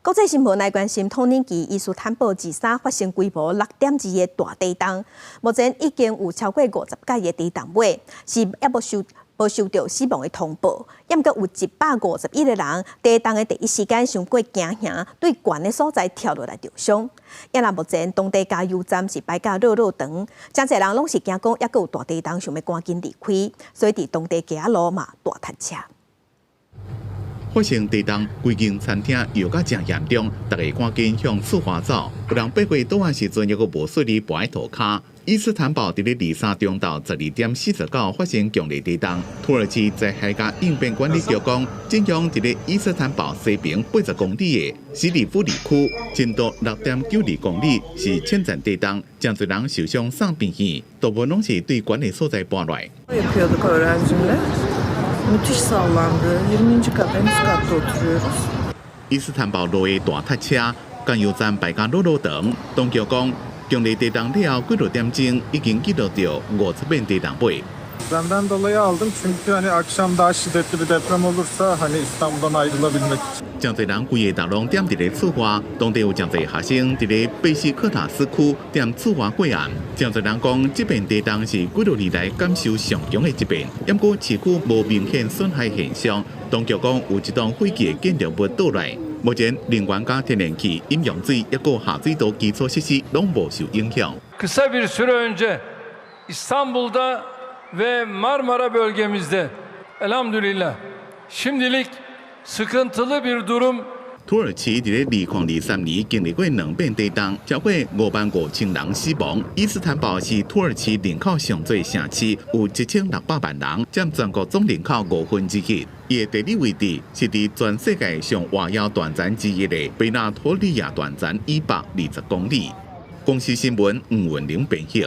国际新闻来关心，统年期伊斯坦堡自杀发生规模6.2个大地震，目前已经有超过50架个地震尾，是也无收到死亡的通报，也阁有151个人地震的第一时间想过行行，对悬的所在跳落来受伤。也若目前当地加油站是摆甲热肠，真侪人拢是惊讲，也阁有大地震，想要赶紧离开，所以伫当地街路嘛大塞车。发生地震，规间餐厅又甲真严重，大家赶紧向四华走。有人八月倒案时阵，还阁无顺利跋涂骹。伊斯坦堡伫咧23中昼12:49发生强烈地震。土耳其在海家应变管理局讲，震央伫咧伊斯坦堡西边80公里的西里夫里区，深度6.92公里，是浅层地震，真侪人受伤送病院，大部分拢是对悬的所在搬来。 Müthiş sallandı. 20. kat, en üst katta oturuyoruz. 伊斯坦堡路的大塞车，加油站排甲路长。当局讲，强烈地震了后几多点钟，已经记录到50遍地震尾。 Benden dolayı aldım çünkü hani akşam daha şiddetli bir deprem olursa hani İstanbul'dan ayrılabilmek için. 真侪人规个大拢踮伫咧厝外，当地有真侪学生伫咧贝西克塔斯区踮厝外过暗。真侪人讲，这边地震是几多年来感受上强的一遍，不过市区无明显损害现象。当局讲有一栋废弃的建筑物倒来，目前能源加天然气、饮用水一个下水道基础设施拢无受影响。 Kısa bir süre önce İstanbul'da ve Marmara bölgemizde elhamdülillah şimdilik sıkıntılı bir durum. 土耳其伫咧2023年经历过2遍地震，超过55000人死亡。伊斯坦堡是土耳其人口上最城市，有1600万人，占全国总人口1/5。伊的地理位置是伫全世界上活跃断层之一的贝纳托利亚断层以北20公里。公司新闻黄文玲编译。